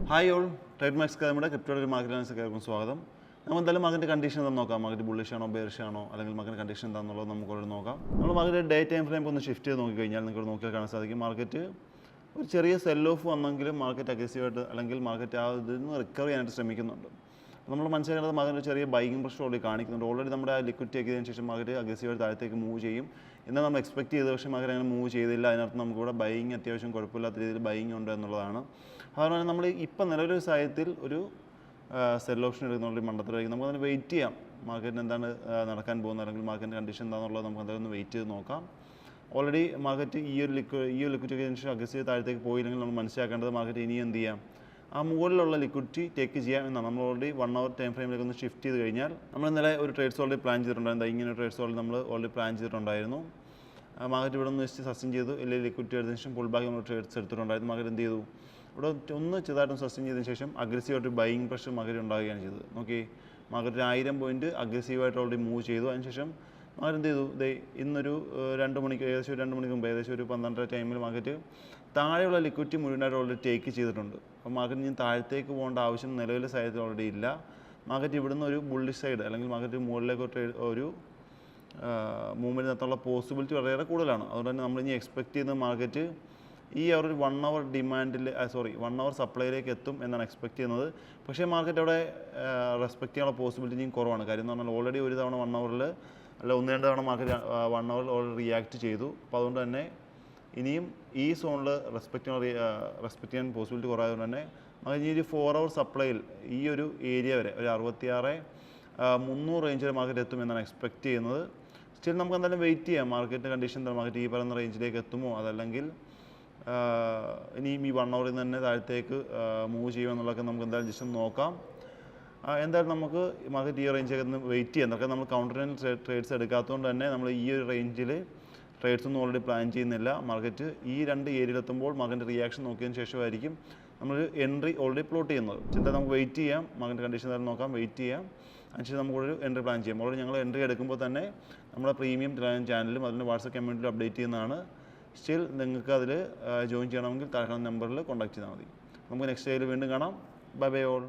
Hi all, trade max നമ്മുടെ ക്രിപ്റ്റോയുടെ market analysis സ്വാഗതം. നമ്മൾ എന്തായാലും മാർക്കറ്റ് കണ്ടീഷൻ എന്താണെന്ന് നോക്കാം. മാർക്കറ്റ് ബുള്ളിഷ് ആണോ ബെയറിഷ് ആണോ അല്ലെങ്കിൽ മാർക്കറ്റ് കണ്ടീഷൻ എന്താണെന്നുള്ളത് നമുക്ക് ഇവിടെ നോക്കാം. നമ്മൾ മാർക്കറ്റ് ഡേ ടൈം ഫ്രെയിം ഒന്ന് ഷിഫ്റ്റ് ചെയ്ത് നോക്കിക്കഴിഞ്ഞാൽ നിങ്ങൾക്ക് നോക്കിയാൽ കാണാൻ സാധിക്കും മാർക്കറ്റ് ഒരു ചെറിയ സെൽ ഓഫ് വന്നെങ്കിലും മാർക്കറ്റ് അഗ്രസീവായിട്ട് അല്ലെങ്കിൽ മാർക്കറ്റ് ആ ഇതിൽ നിന്ന് റിക്കവർ ചെയ്യാനായിട്ട് ശ്രമിക്കുന്നുണ്ട്. നമ്മൾ മനസ്സിലാക്കേണ്ടത് മാർക്കറ്റ് ചെറിയ ബൈയിങ് പ്രഷർ ഓൾറെഡി കാണിക്കുന്നുണ്ട്. ഓൾറെഡി നമ്മുടെ ആ ലിക്വിഡിറ്റി ആക്കിയതിനു ശേഷം മാർക്കറ്റ് അഗ്രസീവായിട്ട് താഴത്തേക്ക് മൂവ് ചെയ്യും എന്നാൽ നമ്മൾ എക്സ്പെക്ട് ചെയ്ത പക്ഷേ മാർക്കറ്റ് അങ്ങനെ മൂവ് ചെയ്തില്ല. അതിനകത്ത് നമുക്കിവിടെ ബൈയിങ് അത്യാവശ്യം കുഴപ്പമില്ലാത്ത രീതിയിൽ ബൈയിങ് ഉണ്ട് എന്നുള്ളതാണ്. അതുകൊണ്ട് നമ്മൾ ഇപ്പം നിലവിലൊരു സാഹചര്യത്തിൽ ഒരു സെൽ ഓപ്ഷൻ എടുക്കുന്ന മണ്ടത്തിലായിരിക്കും. നമുക്ക് അതിന് വെയിറ്റ് ചെയ്യാം. മാർക്കറ്റിന് എന്താണ് നടക്കാൻ പോകുന്നത് അല്ലെങ്കിൽ മാർക്കറ്റിൻ്റെ കണ്ടീഷൻ എന്താണെന്നുള്ളത് നമുക്ക് എന്തായാലും ഒന്ന് വെയിറ്റ് ചെയ്ത് നോക്കാം. ഓൾറെഡി മാർക്കറ്റ് ഈ ഒരു ലിക്വിഡിറ്റിക്ക് ശേഷം അഗ്രസീവ് താഴത്തേക്ക് പോയില്ലെങ്കിൽ നമ്മൾ മനസ്സിലാക്കേണ്ടത് മാർക്കറ്റ് ഇനി എന്ത് ചെയ്യാം, ആ മുകളിലുള്ള ലിക്വിഡിറ്റി ടേക്ക് ചെയ്യാം എന്നാണ്. നമ്മൾ ഓൾറെഡി 1 hour ടൈം ഫ്രെയിമിലേക്ക് ഒന്ന് ഷിഫ്റ്റ് ചെയ്ത് കഴിഞ്ഞാൽ നമ്മൾ ഇന്നലെ ഒരു ട്രേഡ്സ് ഓൾറെഡി പ്ലാൻ ചെയ്തിട്ടുണ്ടായിരുന്നു. ഇങ്ങനെ ഒരു ട്രേഡ്സ് ഓൾറെഡി നമ്മൾ ഓൾറെഡി പ്ലാൻ ചെയ്തിട്ടുണ്ടായിരുന്നു. മാർക്കറ്റ് ഇവിടെ ഒന്ന് ജസ്റ്റ് സസ്റ്റെയിൻ ചെയ്തു, അല്ലെങ്കിൽ ലിക്വിഡിറ്റി എടുത്തതിന് ശേഷം പുൾ ബാക്ക് നമ്മൾ ട്രേഡ്സ് എടുത്തിട്ടുണ്ടായിരുന്നു. മാർക്കറ്റ് എന്ത് ചെയ്തു, ഇവിടെ ഒന്ന് ചെറുതായിട്ടും സസ്റ്റെയിൻ ചെയ്തതിന് ശേഷം അഗ്രസീവായിട്ട് ബൈയിങ് പ്രഷർ മാർക്കറ്റ് ഉണ്ടാവുകയാണ് ചെയ്തത്. നോക്കി, മാർക്കറ്റ് 1000 പോയിൻറ്റ് അഗ്രസീവായിട്ട് ഓൾറെഡി മൂവ് ചെയ്തു. അതിനുശേഷം മാർക്കറ്റ് എന്ത് ചെയ്തു, ഇന്നൊരു 2 മണിക്ക് ഏകദേശം 2 മണിക്ക് മുമ്പ് ഏകദേശം ഒരു 12 ടൈമിൽ മാർക്കറ്റ് താഴെയുള്ള ലിക്വിഡിറ്റി മുഴുവനായിട്ട് ഓൾറെഡി ടേക്ക് ചെയ്തിട്ടുണ്ട്. അപ്പോൾ മാർക്കറ്റ് ഇനി താഴത്തേക്ക് പോകേണ്ട ആവശ്യം നിലവിലെ സാഹചര്യത്തിൽ ഓൾറെഡി ഇല്ല. മാർക്കറ്റ് ഇവിടുന്ന് ഒരു ബുള്ളിഷ് സൈഡ് അല്ലെങ്കിൽ മാർക്കറ്റ് മുകളിലേക്ക് ഒരു മൂവ്മെൻറ്റ് നടത്താനുള്ള പോസിബിലിറ്റി വളരെയേറെ കൂടുതലാണ്. അതുകൊണ്ട് തന്നെ നമ്മളിനി എക്സ്പെക്ട് ചെയ്യുന്ന മാർക്കറ്റ് ഈ ഒരു 1 hour ഡിമാൻഡിൽ 1 hour സപ്ലൈയിലേക്ക് എത്തും എന്നാണ് എക്സ്പെക്ട് ചെയ്യുന്നത്. പക്ഷേ മാർക്കറ്റ് അവിടെ റെസ്പെക്ട് ചെയ്യാനുള്ള പോസിബിലിറ്റി ഇനിയും കുറവാണ്. കാര്യം എന്ന് പറഞ്ഞാൽ ഓൾറെഡി ഒരു തവണ 1 hourൽ അല്ല 1-2 തവണ മാർക്കറ്റ് 1 hour ഓൾറെഡി റിയാക്ട് ചെയ്തു. അപ്പോൾ അതുകൊണ്ട് തന്നെ ഇനിയും ഈ സോണിൽ റെസ്പെക്ട് ചെയ്യാൻ പോസിബിലിറ്റി കുറവായതുകൊണ്ട് തന്നെ മാർക്കറ്റ് ഈ ഒരു 4 hour സപ്ലൈയിൽ ഈ ഒരു ഏരിയ വരെ ഒരു 66,300 റേഞ്ച് വരെ മാർക്കറ്റ് എത്തും എന്നാണ് എക്സ്പെക്ട് ചെയ്യുന്നത്. സ്റ്റിൽ നമുക്ക് എന്തായാലും വെയിറ്റ് ചെയ്യാം. മാർക്കറ്റിൻ്റെ കണ്ടീഷൻ എന്താ, മാർക്കറ്റ് ഈ പറയുന്ന റേഞ്ചിലേക്ക് എത്തുമോ അതല്ലെങ്കിൽ ഇനിയും ഈ 1 hour തന്നെ താഴത്തേക്ക് മൂവ് ചെയ്യുമെന്നുള്ളതൊക്കെ നമുക്ക് എന്തായാലും ജസ്റ്റ് നോക്കാം. എന്തായാലും നമുക്ക് മാർക്കറ്റ് ഈ റേഞ്ചൊക്കെ ഒന്ന് വെയിറ്റ് ചെയ്യാം. അതൊക്കെ നമ്മൾ കൗണ്ടറിൽ ട്രേഡ്സ് എടുക്കാത്തതുകൊണ്ട് തന്നെ നമ്മൾ ഈ ഒരു റേഞ്ചിൽ ട്രേഡ്സ് ഒന്നും ഓൾറെഡി പ്ലാൻ ചെയ്യുന്നില്ല. മാർക്കറ്റ് ഈ 2 ഏരിയയിലെത്തുമ്പോൾ മാർക്കറ്റ് റിയാക്ഷൻ നോക്കിയതിന് ശേഷമായിരിക്കും നമ്മൾ എൻട്രി ഓൾറെഡി പ്ലോട്ട് ചെയ്യുന്നത്. എന്തായാലും നമുക്ക് വെയിറ്റ് ചെയ്യാം. മാർക്കറ്റ് കണ്ടീഷൻ എന്തായാലും നോക്കാം, വെയിറ്റ് ചെയ്യാം. അതിനുശേഷം നമുക്കൊരു എൻട്രി പ്ലാൻ ചെയ്യാം. ഓൾറെഡി ഞങ്ങൾ എൻട്രി എടുക്കുമ്പോൾ തന്നെ നമ്മുടെ പ്രീമിയം ചാനലിലും അതിൻ്റെ വാട്സപ്പ് കമ്മ്യൂണിറ്റിയിലും അപ്ഡേറ്റ് ചെയ്യുന്നതാണ്. സ്റ്റിൽ നിങ്ങൾക്ക് അതിൽ ജോയിൻ ചെയ്യണമെങ്കിൽ താഴെ നമ്പറിൽ കോൺടാക്ട് ചെയ്താൽ മതി. നമുക്ക് നെക്സ്റ്റ് ഡേയിൽ വീണ്ടും കാണാം. Bye bye all.